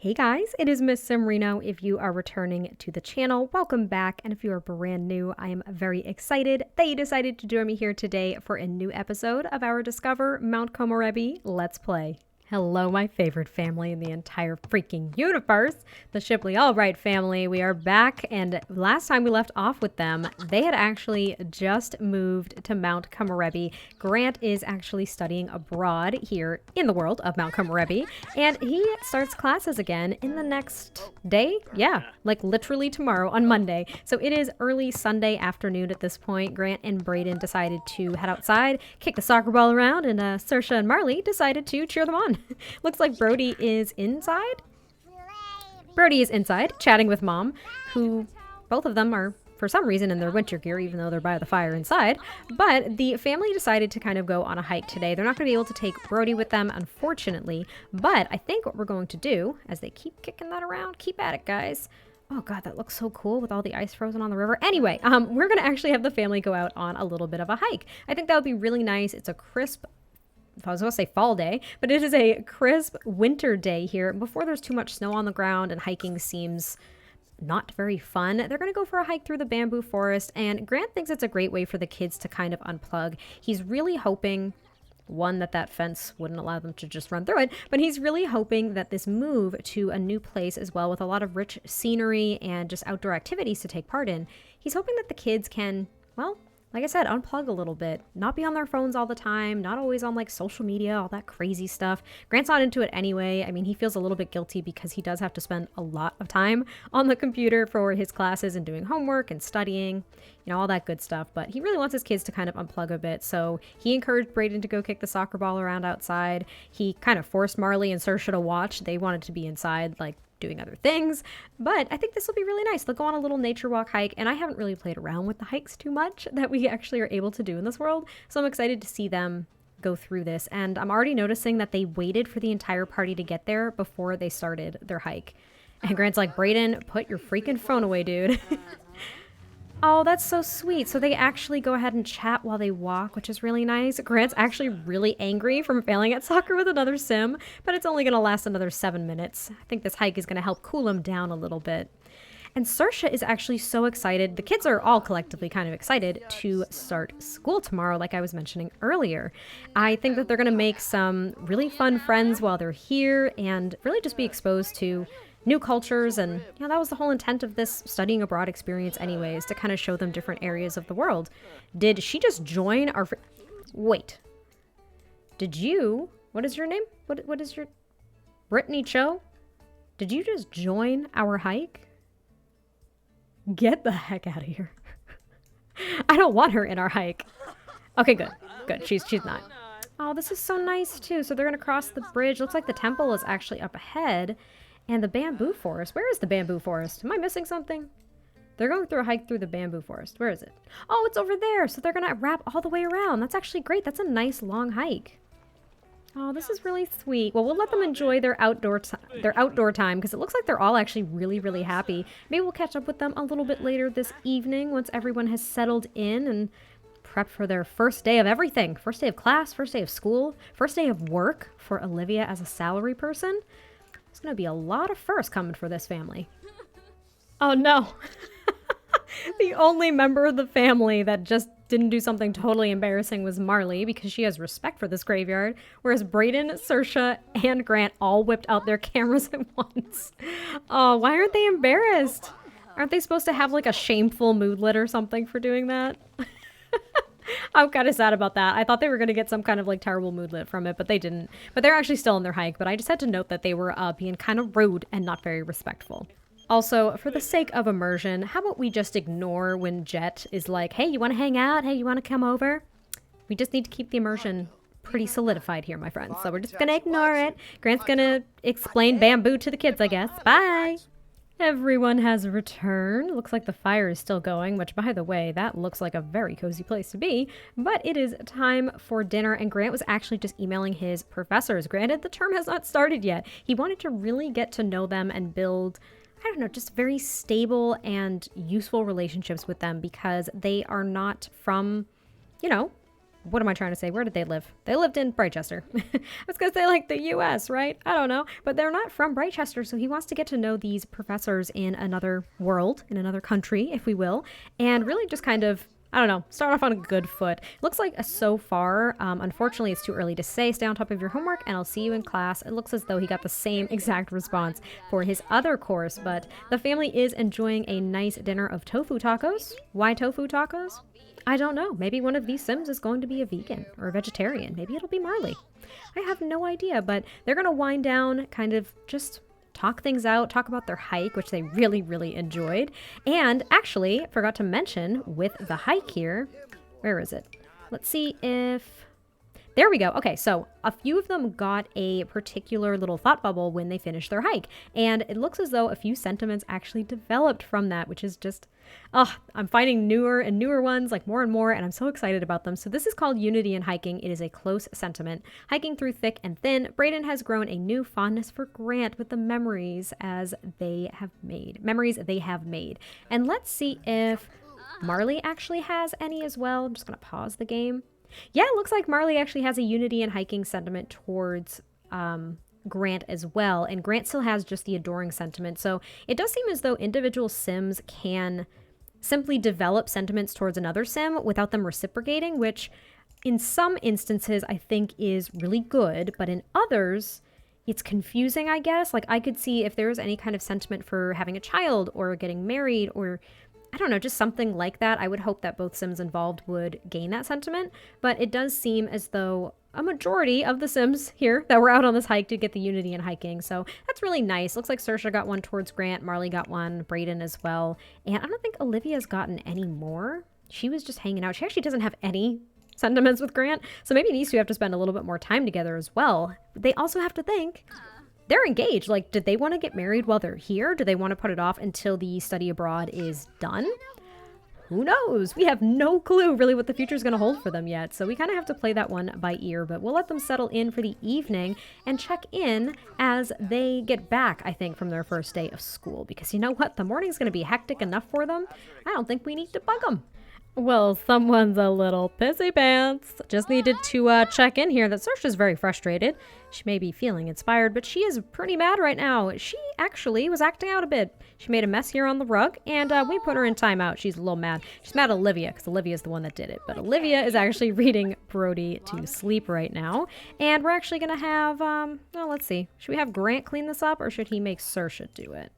Hey guys, it is Miss Simrino. If you are returning to the channel, welcome back. And if you are brand new, I am very excited that you decided to join me here today for a new episode of our Discover Mount Komorebi Let's Play. Hello, my favorite family in the entire freaking universe, the Shipley Albright family. We are back, and last time we left off with them, they had actually just moved to Mount Komorebi. Grant is actually studying abroad here in the world of Mount Komorebi, and he starts classes again in the next day. Yeah, like literally tomorrow on Monday. So it is early Sunday afternoon at this point. Grant and Brayden decided to head outside, kick the soccer ball around, and Saoirse and Marley decided to cheer them on. Looks like Brody is inside. Brody is inside, chatting with Mom, who both of them are, for some reason, in their winter gear, even though they're by the fire inside. But the family decided to kind of go on a hike today. They're not going to be able to take Brody with them, unfortunately. But I think what we're going to do, as they keep kicking that around, keep at it, guys. Oh god, that looks so cool with all the ice frozen on the river. Anyway, we're going to actually have the family go out on a little bit of a hike. I think that would be really nice. It's a crisp, I was going to say fall day, but it is a crisp winter day here. Before there's too much snow on the ground and hiking seems not very fun, they're going to go for a hike through the bamboo forest, and Grant thinks it's a great way for the kids to kind of unplug. He's really hoping, one, that fence wouldn't allow them to just run through it, but he's really hoping that this move to a new place as well, with a lot of rich scenery and just outdoor activities to take part in, he's hoping that the kids can, well, like I said, unplug a little bit, not be on their phones all the time, not always on like social media, all that crazy stuff. Grant's not into it anyway. I mean, he feels a little bit guilty because he does have to spend a lot of time on the computer for his classes and doing homework and studying, you know, all that good stuff. But he really wants his kids to kind of unplug a bit. So he encouraged Brayden to go kick the soccer ball around outside. He kind of forced Marley and Saoirse to watch. They wanted to be inside, like, doing other things, but I think this will be really nice. They'll go on a little nature walk hike, and I haven't really played around with the hikes too much that we actually are able to do in this world, so I'm excited to see them go through this. And I'm already noticing that they waited for the entire party to get there before they started their hike. And Grant's like, Brayden, put your freaking phone away, dude. Oh, that's so sweet. So they actually go ahead and chat while they walk, which is really nice. Grant's actually really angry from failing at soccer with another sim, but it's only going to last another 7 minutes. I think this hike is going to help cool him down a little bit. And Saoirse is actually so excited. The kids are all collectively kind of excited to start school tomorrow, like I was mentioning earlier. I think that they're going to make some really fun friends while they're here and really just be exposed to new cultures, and you know, that was the whole intent of this studying abroad experience anyways, to kind of show them different areas of the world. Did she just join our wait, did you, what is your name, what is your, Brittany Cho, did you just join our hike? Get the heck out of here. I don't want her in our hike. Okay, good, she's not. Oh, this is so nice too. So they're gonna cross the bridge. Looks like the temple is actually up ahead. And the bamboo forest. Where is the bamboo forest? Am I missing something? They're going through a hike through the bamboo forest. Where is it? Oh, it's over there. So they're going to wrap all the way around. That's actually great. That's a nice long hike. Oh, this is really sweet. Well, we'll let them enjoy their outdoor time because it looks like they're all actually really, really happy. Maybe we'll catch up with them a little bit later this evening once everyone has settled in and prepped for their first day of everything. First day of class, first day of school, first day of work for Olivia as a salary person. It's going to be a lot of firsts coming for this family. Oh no. The only member of the family that just didn't do something totally embarrassing was Marley, because she has respect for this graveyard, whereas Brayden, Saoirse, and Grant all whipped out their cameras at once. Oh, why aren't they embarrassed? Aren't they supposed to have like a shameful moodlet or something for doing that? I'm kind of sad about that. I thought they were going to get some kind of like terrible moodlet from it, but they didn't. But they're actually still on their hike, but I just had to note that they were being kind of rude and not very respectful. Also, for the sake of immersion, how about we just ignore when Jet is like, hey, you want to hang out? Hey, you want to come over? We just need to keep the immersion pretty solidified here, my friends. So we're just going to ignore it. Grant's going to explain bamboo to the kids, I guess. Bye! Everyone has returned. Looks like the fire is still going, which, by the way, that looks like a very cozy place to be. But it is time for dinner, and Grant was actually just emailing his professors. Granted, the term has not started yet. He wanted to really get to know them and build, I don't know, just very stable and useful relationships with them, because they are not from, you know, what am I trying to say? Where did they live? They lived in Brightchester. I was going to say like the US, right? I don't know. But they're not from Brightchester, so he wants to get to know these professors in another world, in another country, if we will, and really just kind of, I don't know, start off on a good foot. Looks like so far, unfortunately, it's too early to say. Stay on top of your homework and I'll see you in class. It looks as though he got the same exact response for his other course, but the family is enjoying a nice dinner of tofu tacos. Why tofu tacos? I don't know. Maybe one of these Sims is going to be a vegan or a vegetarian. Maybe it'll be Marley. I have no idea, but they're going to wind down, kind of just talk things out, talk about their hike, which they really, really enjoyed. And actually, forgot to mention with the hike here, where is it? Let's see if... There we go. Okay, so a few of them got a particular little thought bubble when they finished their hike. And it looks as though a few sentiments actually developed from that, which is just, I'm finding newer and newer ones, like more and more, and I'm so excited about them. So this is called Unity in Hiking. It is a close sentiment. Hiking through thick and thin, Brayden has grown a new fondness for Grant with the memories they have made. And let's see if Marley actually has any as well. I'm just going to pause the game. Yeah, it looks like Marley actually has a Unity and Hiking sentiment towards Grant as well, and Grant still has just the adoring sentiment. So it does seem as though individual Sims can simply develop sentiments towards another Sim without them reciprocating, which in some instances I think is really good, but in others it's confusing, I guess. Like I could see if there was any kind of sentiment for having a child or getting married or I don't know, just something like that. I would hope that both Sims involved would gain that sentiment, but it does seem as though a majority of the Sims here that were out on this hike did get the Unity in Hiking, so that's really nice. Looks like Saoirse got one towards Grant, Marley got one, Brayden as well, and I don't think Olivia's gotten any more. She was just hanging out. She actually doesn't have any sentiments with Grant, so maybe these two have to spend a little bit more time together as well. They also have to think they're engaged. Like, did they want to get married while they're here? Do they want to put it off until the study abroad is done? Who knows? We have no clue really what the future is going to hold for them yet. So we kind of have to play that one by ear, but we'll let them settle in for the evening and check in as they get back, I think, from their first day of school. Because you know what? The morning's going to be hectic enough for them. I don't think we need to bug them. Well, someone's a little pissy pants. Just needed to check in here that Saoirse's very frustrated. She may be feeling inspired, but she is pretty mad right now. She actually was acting out a bit. She made a mess here on the rug, and we put her in timeout. She's a little mad. She's mad at Olivia, because Olivia's the one that did it. But Olivia is actually reading Brody to sleep right now. And we're actually going to have, well, let's see. Should we have Grant clean this up, or should he make Saoirse do it?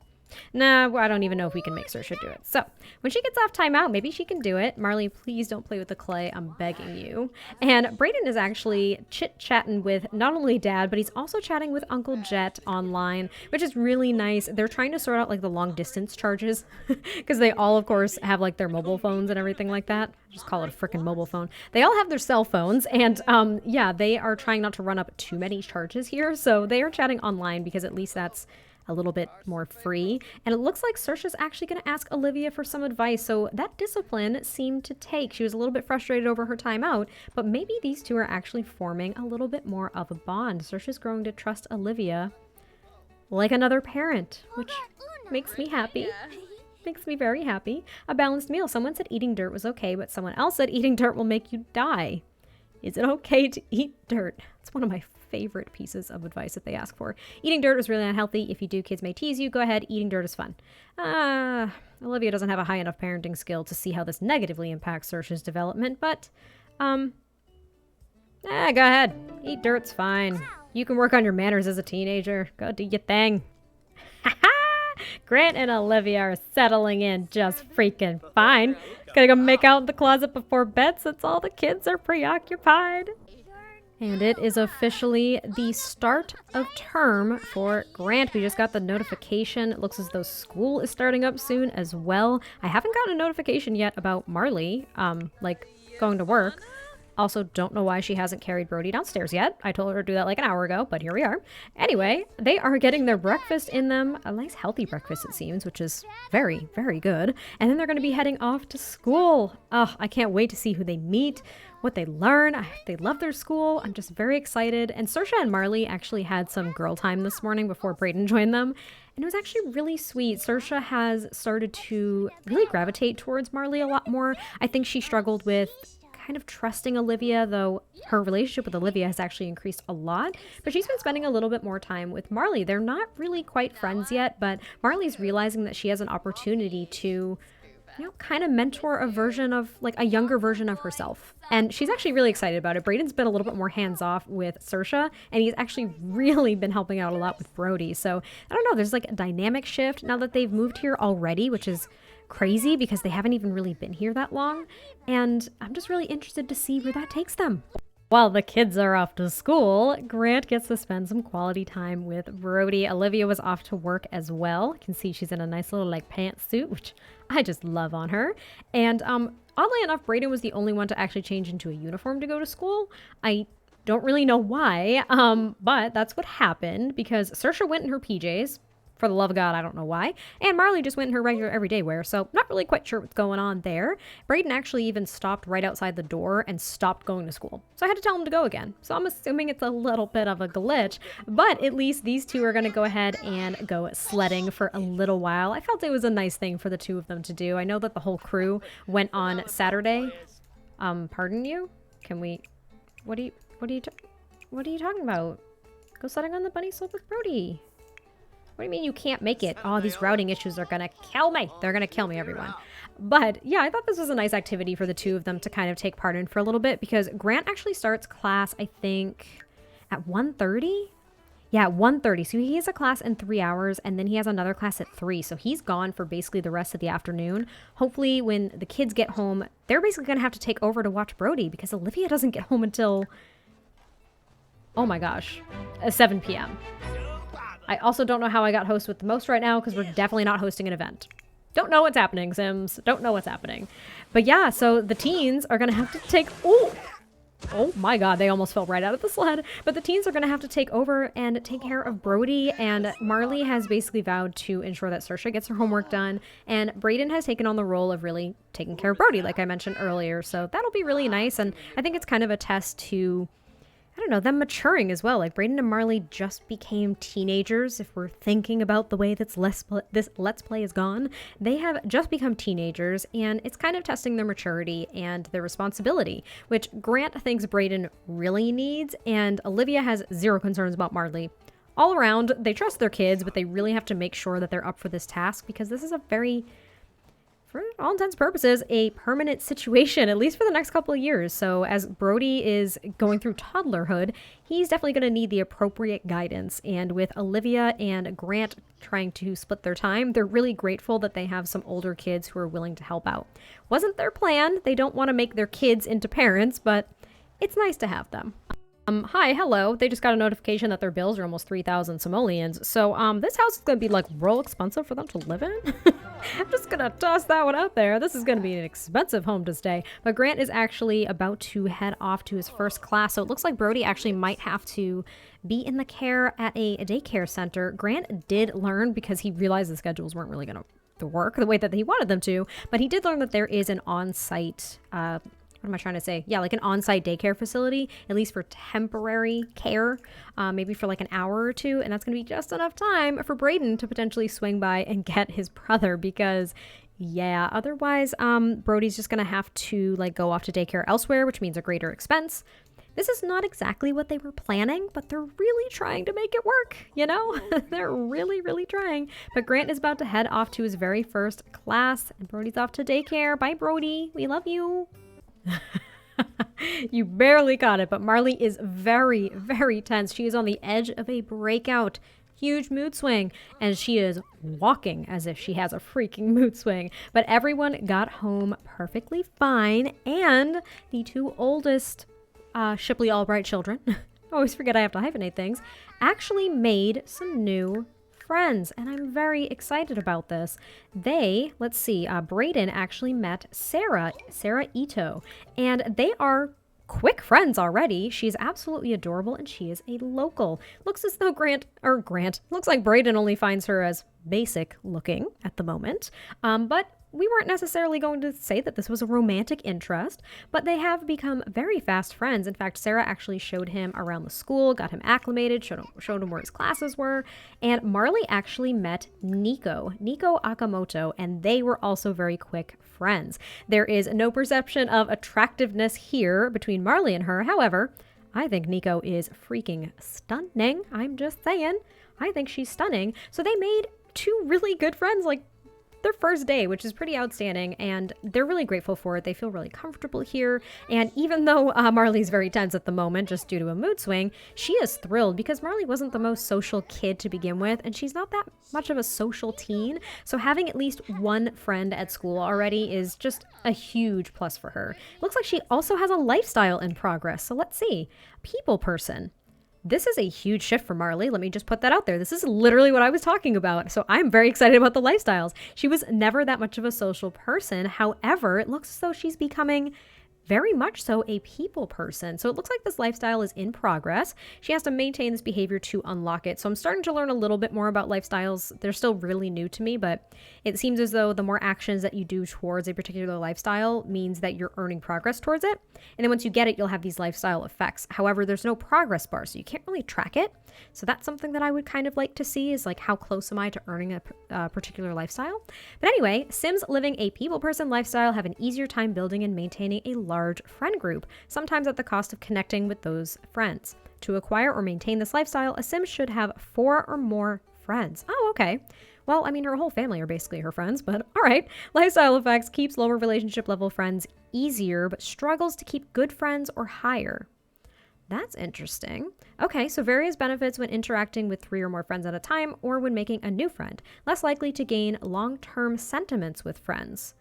Nah, I don't even know if we can make Saoirse do it. So, when she gets off timeout, maybe she can do it. Marley, please don't play with the clay. I'm begging you. And Brayden is actually chit-chatting with not only Dad, but he's also chatting with Uncle Jet online, which is really nice. They're trying to sort out, like, the long-distance charges, because they all, of course, have, like, their mobile phones and everything like that. Just call it a freaking mobile phone. They all have their cell phones, and, yeah, they are trying not to run up too many charges here, so they are chatting online, because at least that's a little bit more free. And it looks like Saoirse's actually going to ask Olivia for some advice. So that discipline seemed to take. She was a little bit frustrated over her time out, but maybe these two are actually forming a little bit more of a bond. Saoirse's growing to trust Olivia like another parent, which makes me happy. Makes me very happy. A balanced meal. Someone said eating dirt was okay, but someone else said eating dirt will make you die. Is it okay to eat dirt? It's one of my favorite pieces of advice that they ask for. Eating dirt is really unhealthy. If you do, kids may tease you. Go ahead. Eating dirt is fun. Olivia doesn't have a high enough parenting skill to see how this negatively impacts Saoirse's development, but, go ahead. Eat dirt's fine. You can work on your manners as a teenager. Go do your thing. Grant and Olivia are settling in just freaking fine. Gonna go make out in the closet before bed since all the kids are preoccupied. And it is officially the start of term for Grant. We just got the notification. It looks as though school is starting up soon as well. I haven't gotten a notification yet about Marley, like going to work. Also, don't know why she hasn't carried Brody downstairs yet. I told her to do that like an hour ago, but here we are. Anyway, they are getting their breakfast in them. A nice healthy breakfast, it seems, which is very, very good. And then they're going to be heading off to school. Oh, I can't wait to see who they meet, what they learn. They love their school. I'm just very excited. And Saoirse and Marley actually had some girl time this morning before Brayden joined them. And it was actually really sweet. Saoirse has started to really gravitate towards Marley a lot more. I think she struggled with kind of trusting Olivia, though her relationship with Olivia has actually increased a lot. But she's been spending a little bit more time with Marley. They're not really quite friends yet, but Marley's realizing that she has an opportunity to kind of mentor a version of like a younger version of herself. And she's actually really excited about it. Brayden's been a little bit more hands off with Saoirse, and he's actually really been helping out a lot with Brody. So I don't know, there's like a dynamic shift now that they've moved here already, which is crazy because they haven't even really been here that long. And I'm just really interested to see where that takes them. While the kids are off to school, Grant gets to spend some quality time with Brody. Olivia was off to work as well. You can see she's in a nice little like pantsuit, which I just love on her. And oddly enough, Brayden was the only one to actually change into a uniform to go to school. I don't really know why, but that's what happened because Saoirse went in her PJs. For the love of God, I don't know why. And Marley just went in her regular everyday wear, so not really quite sure what's going on there. Brayden actually even stopped right outside the door and stopped going to school. So I had to tell him to go again. So I'm assuming it's a little bit of a glitch, but at least these two are going to go ahead and go sledding for a little while. I felt it was a nice thing for the two of them to do. I know that the whole crew went on Saturday. Pardon you? Can we... What are you talking about? Go sledding on the bunny slope with Brody. What do you mean you can't make it? Oh, these routing issues are gonna kill me. They're gonna kill me, everyone. But yeah, I thought this was a nice activity for the two of them to kind of take part in for a little bit because Grant actually starts class, I think, at 1:30? Yeah, at 1:30. So he has a class in 3 hours and then he has another class at 3. So he's gone for basically the rest of the afternoon. Hopefully when the kids get home, they're basically gonna have to take over to watch Brody because Olivia doesn't get home until, oh my gosh, 7 p.m. I also don't know how I got host with the most right now because we're definitely not hosting an event. Don't know what's happening, Sims. Don't know what's happening. But yeah, so the teens are going to have to take... Oh my God, they almost fell right out of the sled. But the teens are going to have to take over and take care of Brody. And Marley has basically vowed to ensure that Saoirse gets her homework done. And Brayden has taken on the role of really taking care of Brody, like I mentioned earlier. So that'll be really nice. And I think it's kind of a test to... I don't know, them maturing as well. Like Brayden and Marley just became teenagers. If we're thinking about the way this Let's Play is gone, they have just become teenagers and it's kind of testing their maturity and their responsibility, which Grant thinks Brayden really needs. And Olivia has zero concerns about Marley. All around, they trust their kids, but they really have to make sure that they're up for this task because this is a very... for all intents and purposes, a permanent situation, at least for the next couple of years. So as Brody is going through toddlerhood, he's definitely going to need the appropriate guidance. And with Olivia and Grant trying to split their time, they're really grateful that they have some older kids who are willing to help out. Wasn't their plan. They don't want to make their kids into parents, but it's nice to have them. Hi, hello. They just got a notification that their bills are almost 3,000 simoleons. So, this house is going to be, like, real expensive for them to live in. I'm just going to toss that one out there. This is going to be an expensive home to stay. But Grant is actually about to head off to his first class. So it looks like Brody actually might have to be in the care at a daycare center. Grant did learn because he realized the schedules weren't really going to work the way that he wanted them to. But he did learn that there is an on-site, what am I trying to say? Yeah, like an on-site daycare facility, at least for temporary care, maybe for like an hour or two. And that's going to be just enough time for Brayden to potentially swing by and get his brother because, yeah, otherwise, Brody's just going to have to like go off to daycare elsewhere, which means a greater expense. This is not exactly what they were planning, but they're really trying to make it work, you know? They're really, really trying. But Grant is about to head off to his very first class, and Brody's off to daycare. Bye, Brody. We love you. You barely got it, but Marley is very, very tense. She is on the edge of a breakout. Huge mood swing, and she is walking as if she has a freaking mood swing. But everyone got home perfectly fine, and the two oldest Shipley Albright children, I always forget I have to hyphenate things, actually made some new friends, and I'm very excited about this. They, let's see, Brayden actually met Sarah Ito, and they are quick friends already. She's absolutely adorable, and she is a local. Looks as though looks like Brayden only finds her as basic looking at the moment, but we weren't necessarily going to say that this was a romantic interest, but they have become very fast friends. In fact, Sarah actually showed him around the school, got him acclimated, showed him where his classes were, and Marley actually met Nico Akamoto, and they were also very quick friends. There is no perception of attractiveness here between Marley and her. However, I think Nico is freaking stunning. I'm just saying. I think she's stunning. So they made two really good friends, like their first day, which is pretty outstanding, and they're really grateful for it. They feel really comfortable here, and even though Marley's very tense at the moment just due to a mood swing, she is thrilled because Marley wasn't the most social kid to begin with, and she's not that much of a social teen, so having at least one friend at school already is just a huge plus for her. Looks like she also has a lifestyle in progress, so let's see. People person. This is a huge shift for Marley. Let me just put that out there. This is literally what I was talking about. So I'm very excited about the lifestyles. She was never that much of a social person. However, it looks as though she's becoming very much so a people person. So it looks like this lifestyle is in progress. She has to maintain this behavior to unlock it. So I'm starting to learn a little bit more about lifestyles. They're still really new to me, but it seems as though the more actions that you do towards a particular lifestyle means that you're earning progress towards it. And then once you get it, you'll have these lifestyle effects. However, there's no progress bar, so you can't really track it. So that's something that I would kind of like to see, is like, how close am I to earning a particular lifestyle? But anyway, Sims living a people person lifestyle have an easier time building and maintaining a large friend group, sometimes at the cost of connecting with those friends. To acquire or maintain this lifestyle, a Sim should have 4 or more friends. Oh, okay. Well, I mean, her whole family are basically her friends, but all right. Lifestyle effects keeps lower relationship level friends easier, but struggles to keep good friends or higher. That's interesting. Okay, so various benefits when interacting with 3 or more friends at a time or when making a new friend. Less likely to gain long-term sentiments with friends.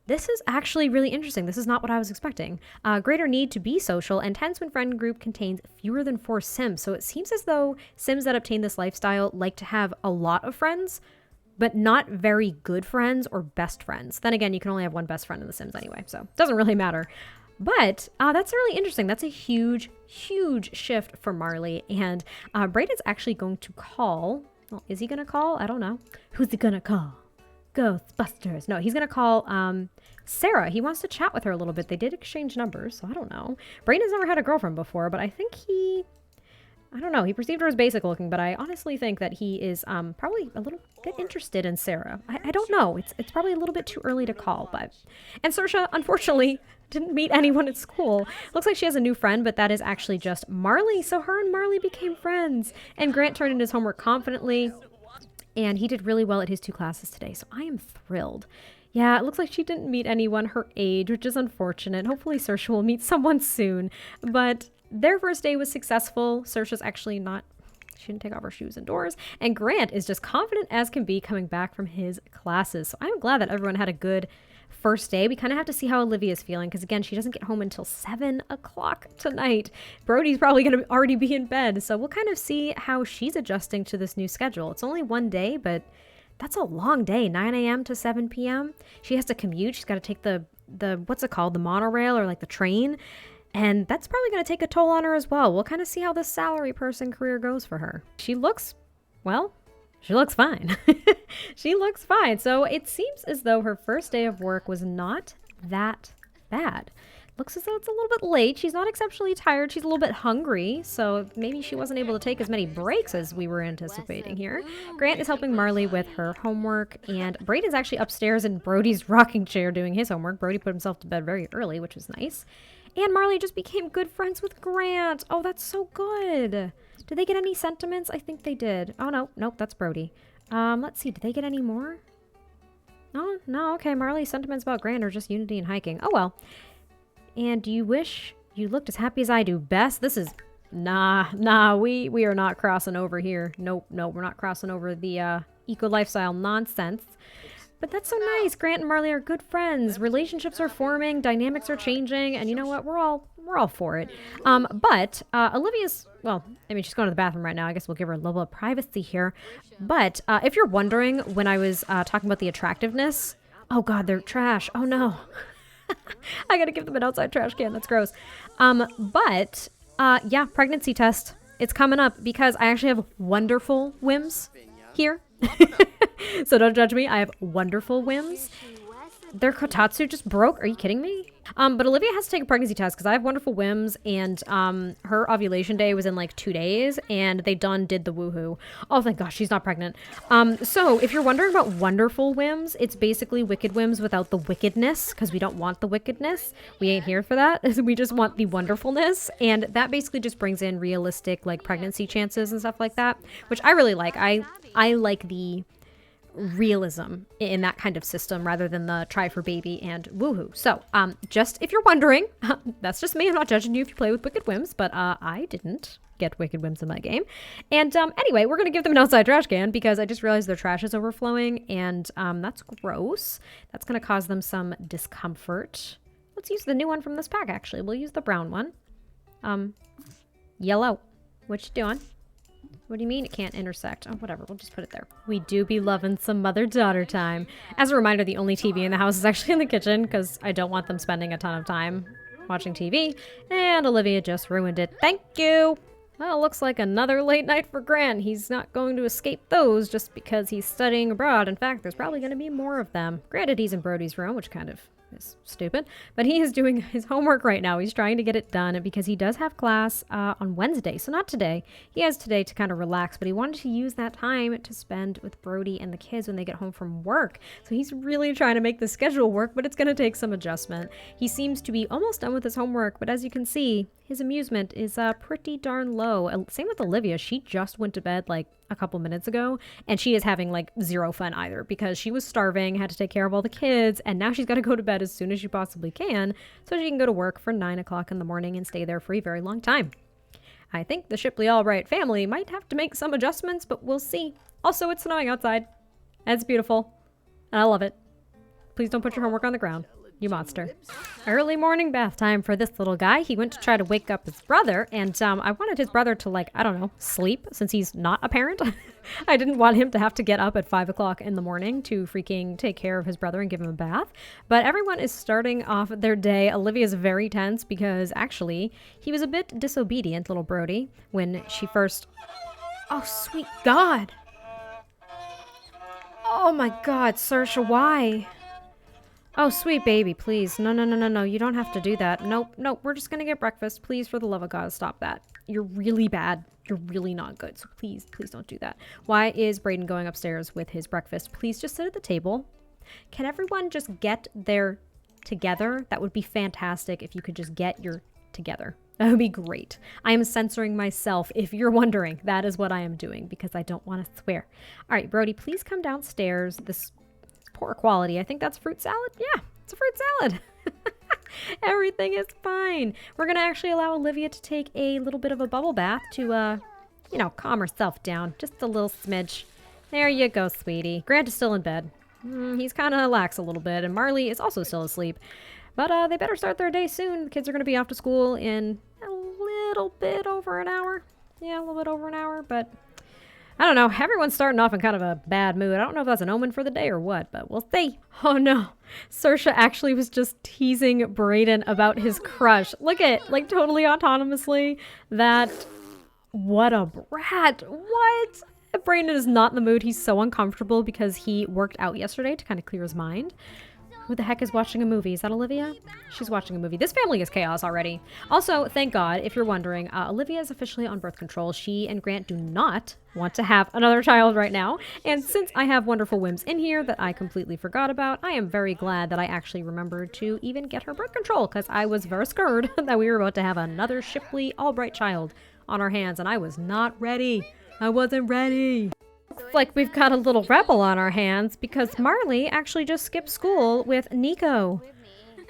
This is actually really interesting. This is not what I was expecting. Greater need to be social, and hence when friend group contains fewer than 4 Sims. So it seems as though Sims that obtain this lifestyle like to have a lot of friends, but not very good friends or best friends. Then again, you can only have one best friend in The Sims anyway, so it doesn't really matter. But that's really interesting. That's a huge, huge shift for Marley. And Brayden's actually going to call. Well, is he going to call? I don't know. Who's he going to call? Ghostbusters. No, he's going to call Sarah. He wants to chat with her a little bit. They did exchange numbers, so I don't know. Brayden's never had a girlfriend before, but I think I don't know. He perceived her as basic looking, but I honestly think that he is probably a little bit interested in Sarah. I don't know. It's probably a little bit too early to call, but... And Saoirse, unfortunately, didn't meet anyone at school. Looks like she has a new friend, but that is actually just Marley. So her and Marley became friends. And Grant turned in his homework confidently, and he did really well at his 2 classes today. So I am thrilled. Yeah, it looks like she didn't meet anyone her age, which is unfortunate. Hopefully Saoirse will meet someone soon. But their first day was successful. Saoirse's actually not... She didn't take off her shoes indoors. And Grant is just confident as can be coming back from his classes. So I'm glad that everyone had a good first day. We kind of have to see how Olivia's feeling, because again, she doesn't get home until 7 o'clock tonight. Brody's probably going to already be in bed. So we'll kind of see how she's adjusting to this new schedule. It's only one day, but that's a long day. 9 a.m. to 7 p.m. She has to commute. She's got to take the what's it called? The monorail, or like the train. And that's probably going to take a toll on her as well. We'll kind of see how this salary person career goes for her. She looks, well, she looks fine. She looks fine. So it seems as though her first day of work was not that bad. Looks as though it's a little bit late. She's not exceptionally tired. She's a little bit hungry, so maybe she wasn't able to take as many breaks as we were anticipating here. Grant is helping Marley with her homework, and Brayden's actually upstairs in Brody's rocking chair doing his homework. Brody put himself to bed very early, which was nice. And Marley just became good friends with Grant. Oh, that's so good. Did they get any sentiments? I think they did. Oh, no. Nope, that's Brody. Let's see. Did they get any more? Oh, no. Okay, Marley's sentiments about Grant are just unity and hiking. Oh, well. And do you wish you looked as happy as I do? Bess, this is... Nah, we are not crossing over here. Nope, we're not crossing over the eco-lifestyle nonsense. But that's so nice. Grant and Marley are good friends. Relationships are forming, dynamics are changing, and you know what? We're all for it. But Olivia's, well, I mean, she's going to the bathroom right now. I guess we'll give her a little bit of privacy here. But if you're wondering, when I was talking about the attractiveness, oh God, they're trash. Oh no. I gotta give them an outside trash can. That's gross. But yeah, pregnancy test. It's coming up because I actually have wonderful whims here. So don't judge me. I have wonderful whims. Their Kotatsu just broke. Are you kidding me? But Olivia has to take a pregnancy test because I have Wonderful Whims, and her ovulation day was in like 2 days, and they did the woohoo. Oh, thank gosh, she's not pregnant. So if you're wondering about Wonderful Whims, it's basically Wicked Whims without the wickedness, because we don't want the wickedness. We ain't here for that. We just want the wonderfulness, and that basically just brings in realistic like pregnancy chances and stuff like that, which I really like. I like the realism in that kind of system rather than the try for baby and woohoo. So just if you're wondering, that's just me. I'm not judging you if you play with Wicked Whims, but I didn't get Wicked Whims in my game. And anyway, we're gonna give them an outside trash can because I just realized their trash is overflowing, and that's gross. That's gonna cause them some discomfort. Let's use the new one from this pack. Actually, we'll use the brown one. Yellow, what you doing? What do you mean it can't intersect? Oh, whatever. We'll just put it there. We do be loving some mother-daughter time. As a reminder, the only TV in the house is actually in the kitchen because I don't want them spending a ton of time watching TV. And Olivia just ruined it. Thank you. Well, looks like another late night for Grant. He's not going to escape those just because he's studying abroad. In fact, there's probably going to be more of them. Granted, he's in Brody's room, which kind of is stupid, but he is doing his homework right now. He's trying to get it done because he does have class on Wednesday, so not today. He has today to kind of relax, but he wanted to use that time to spend with Brody and the kids when they get home from work. So he's really trying to make the schedule work, but it's going to take some adjustment. He seems to be almost done with his homework, but as you can see, his amusement is pretty darn low. Same with Olivia. She just went to bed like a couple minutes ago, and she is having like zero fun either because she was starving, had to take care of all the kids, and now she's got to go to bed as soon as she possibly can so she can go to work for 9 o'clock in the morning and stay there for a very long time. I think the Shipley Albright family might have to make some adjustments, but we'll see. Also, it's snowing outside. It's beautiful, and I love it. Please don't put your homework on the ground. You monster. Early morning bath time for this little guy. He went to try to wake up his brother, and I wanted his brother to, like, I don't know, sleep since he's not a parent. I didn't want him to have to get up at 5 o'clock in the morning to freaking take care of his brother and give him a bath. But everyone is starting off their day. Olivia's very tense because actually he was a bit disobedient, little Brody, when she first... Oh, sweet God. Oh my God, Saoirse, why? Oh, sweet baby, please. No, no, no, no, no. You don't have to do that. Nope, nope. We're just gonna get breakfast. Please, for the love of God, stop that. You're really bad. You're really not good. So please, please don't do that. Why is Brayden going upstairs with his breakfast? Please just sit at the table. Can everyone just get their together? That would be fantastic if you could just get your together. That would be great. I am censoring myself. If you're wondering, that is what I am doing because I don't want to swear. All right, Brody, please come downstairs. This poor quality. I think that's fruit salad. Yeah, it's a fruit salad. Everything is fine. We're going to actually allow Olivia to take a little bit of a bubble bath to, you know, calm herself down. Just a little smidge. There you go, sweetie. Grant is still in bed. He's kind of lax a little bit, and Marley is also still asleep. But they better start their day soon. The kids are going to be off to school in a little bit over an hour. Yeah, a little bit over an hour, but... I don't know. Everyone's starting off in kind of a bad mood. I don't know if that's an omen for the day or what, but we'll see. Oh no. Saoirse actually was just teasing Brayden about his crush. Look at, like, totally autonomously. What a brat. What? Brayden is not in the mood. He's so uncomfortable because he worked out yesterday to kind of clear his mind. Who the heck is watching a movie? Is that Olivia? She's watching a movie. This family is chaos already. Also, thank God, if you're wondering, Olivia is officially on birth control. She and Grant do not want to have another child right now. And since I have Wonderful Whims in here that I completely forgot about, I am very glad that I actually remembered to even get her birth control because I was very scared that we were about to have another Shipley Albright child on our hands, and I was not ready. I wasn't ready. Looks like we've got a little rebel on our hands because Marley actually just skipped school with Nico.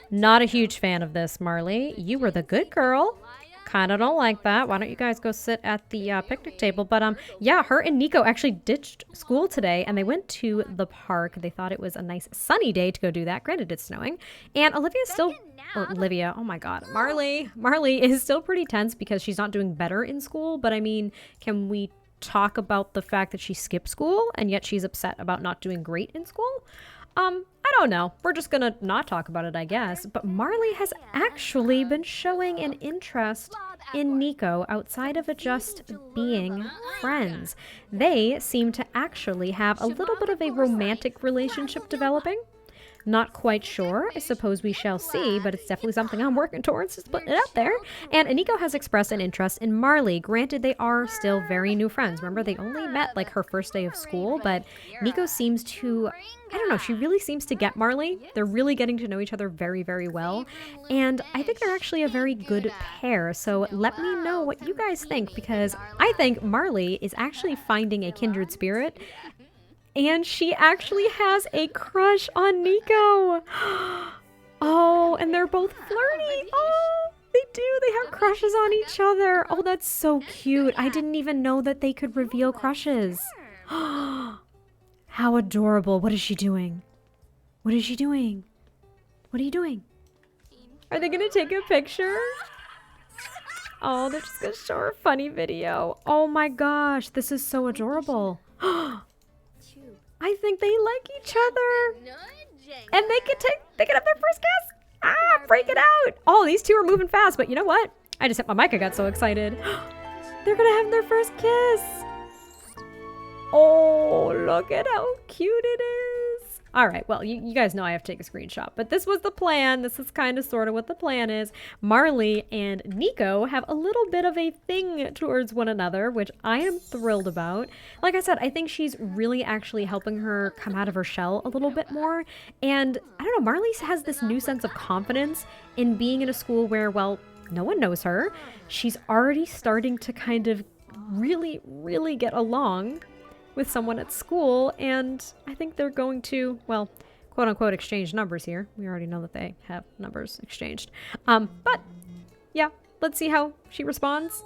Not a huge fan of this, Marley. You were the good girl. Kind of don't like that. Why don't you guys go sit at the picnic table? But yeah, her and Nico actually ditched school today and they went to the park. They thought it was a nice sunny day to go do that. Granted, it's snowing. And Olivia's still, or Olivia, oh my God, Marley is still pretty tense because she's not doing better in school. But I mean, can we talk about the fact that she skipped school and yet she's upset about not doing great in school? I don't know. We're just gonna not talk about it, I guess. But Marley has actually been showing an interest in Nico outside of just being friends. They seem to actually have a little bit of a romantic relationship developing. Not quite sure. I suppose we shall see, but it's definitely something I'm working towards, just putting it out there. And Nico has expressed an interest in Marley. Granted, they are still very new friends. Remember, they only met like her first day of school, but Nico seems to, I don't know, she really seems to get Marley. They're really getting to know each other very, very well. And I think they're actually a very good pair. So let me know what you guys think, because I think Marley is actually finding a kindred spirit. And she actually has a crush on Nico. Oh, and they're both flirty. Oh, they do. They have crushes on each other. Oh, that's so cute. I didn't even know that they could reveal crushes. How adorable. What is she doing? What is she doing? What are you doing? Are they going to take a picture? Oh, they're just going to show her a funny video. Oh my gosh, this is so adorable. I think they like each other. And they can have their first kiss. Ah, break it out. Oh, these two are moving fast, but you know what? I just hit my mic. I got so excited. They're gonna have their first kiss. Oh, look at how cute it is. All right, well, you guys know I have to take a screenshot, but this was the plan. This is kind of sort of what the plan is. Marley and Nico have a little bit of a thing towards one another, which I am thrilled about. Like I said, I think she's really actually helping her come out of her shell a little bit more. And I don't know, Marley has this new sense of confidence in being in a school where, well, no one knows her. She's already starting to kind of really, really get along with someone at school, and I think they're going to, well, quote unquote, exchange numbers here. We already know that they have numbers exchanged. But yeah, let's see how she responds.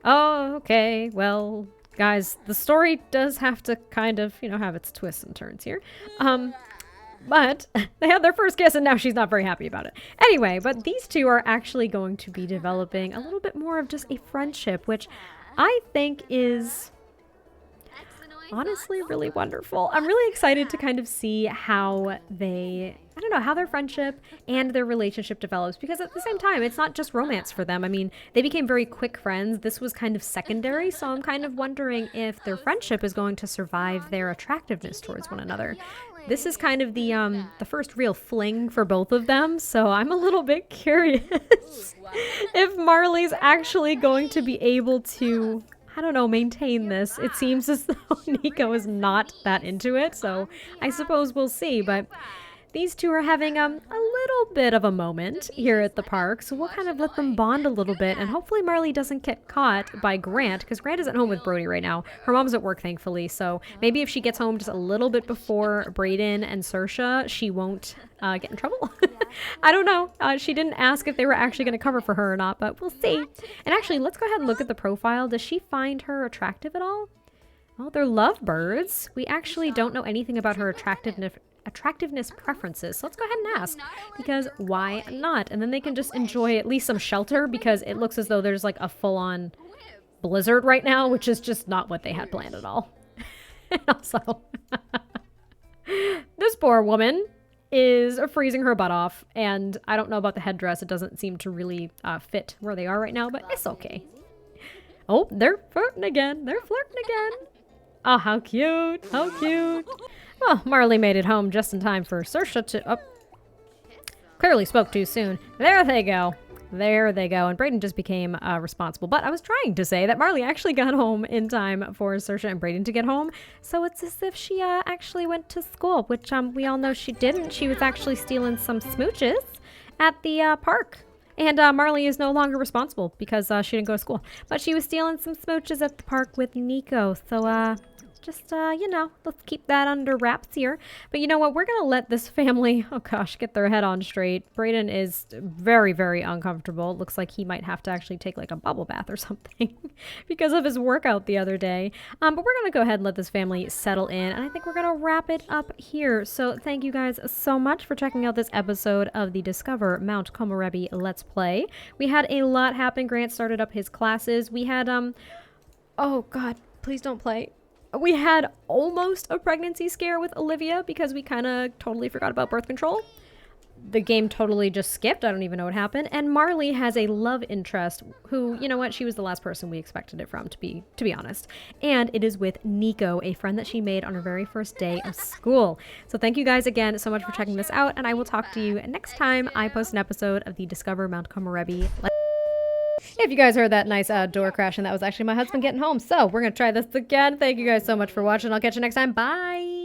Oh, okay. Well, guys, the story does have to kind of, you know, have its twists and turns here. But they had their first kiss and now she's not very happy about it. Anyway, but these two are actually going to be developing a little bit more of just a friendship, which I think is honestly really wonderful. I'm really excited to kind of see how how their friendship and their relationship develops, because at the same time, it's not just romance for them. I mean, they became very quick friends. This was kind of secondary, so I'm kind of wondering if their friendship is going to survive their attractiveness towards one another. This is kind of the first real fling for both of them, so I'm a little bit curious if Marley's actually going to be able to, I don't know, maintain this. It seems as though Nico is not that into it, so I suppose we'll see. But these two are having a little bit of a moment here at the park, so we'll kind of let them bond a little bit, and hopefully Marley doesn't get caught by Grant, because Grant isn't home with Brody right now. Her mom's at work, thankfully, so maybe if she gets home just a little bit before Brayden and Saoirse, she won't get in trouble. I don't know. She didn't ask if they were actually going to cover for her or not, but we'll see. And actually, let's go ahead and look at the profile. Does she find her attractive at all? Well, they're lovebirds. We actually don't know anything about her attractiveness preferences, so let's go ahead and ask, because why not? And then they can just enjoy at least some shelter, because it looks as though there's like a full-on blizzard right now, which is just not what they had planned at all. And also, this poor woman is freezing her butt off, and I don't know about the headdress. It doesn't seem to really fit where they are right now, but it's okay. Oh, they're flirting again. They're flirting again. Oh, how cute. How cute. Well, Marley made it home just in time for Saoirse to... Oh, clearly spoke too soon. There they go. There they go. And Brayden just became responsible. But I was trying to say that Marley actually got home in time for Saoirse and Brayden to get home. So it's as if she actually went to school, which we all know she didn't. She was actually stealing some smooches at the park. And Marley is no longer responsible because she didn't go to school. But she was stealing some smooches at the park with Nico. So, just, let's keep that under wraps here. But you know what? We're going to let this family, oh gosh, get their head on straight. Brayden is very, very uncomfortable. It looks like he might have to actually take like a bubble bath or something because of his workout the other day. But we're going to go ahead and let this family settle in. And I think we're going to wrap it up here. So thank you guys so much for checking out this episode of the Discover Mount Komorebi Let's Play. We had a lot happen. Grant started up his classes. We had, oh God, please don't play. We had almost a pregnancy scare with Olivia because we kind of totally forgot about birth control. the game totally just skipped. I don't even know what happened. And Marley has a love interest who, you know what, she was the last person we expected it from, to be honest. And it is with Nico, a friend that she made on her very first day of school. So thank you guys again so much for checking this out, and I will talk to you next time I post an episode of the Discover Mount Komorebi. If you guys heard that nice door crash, and that was actually my husband getting home. So we're going to try this again. Thank you guys so much for watching. I'll catch you next time. Bye.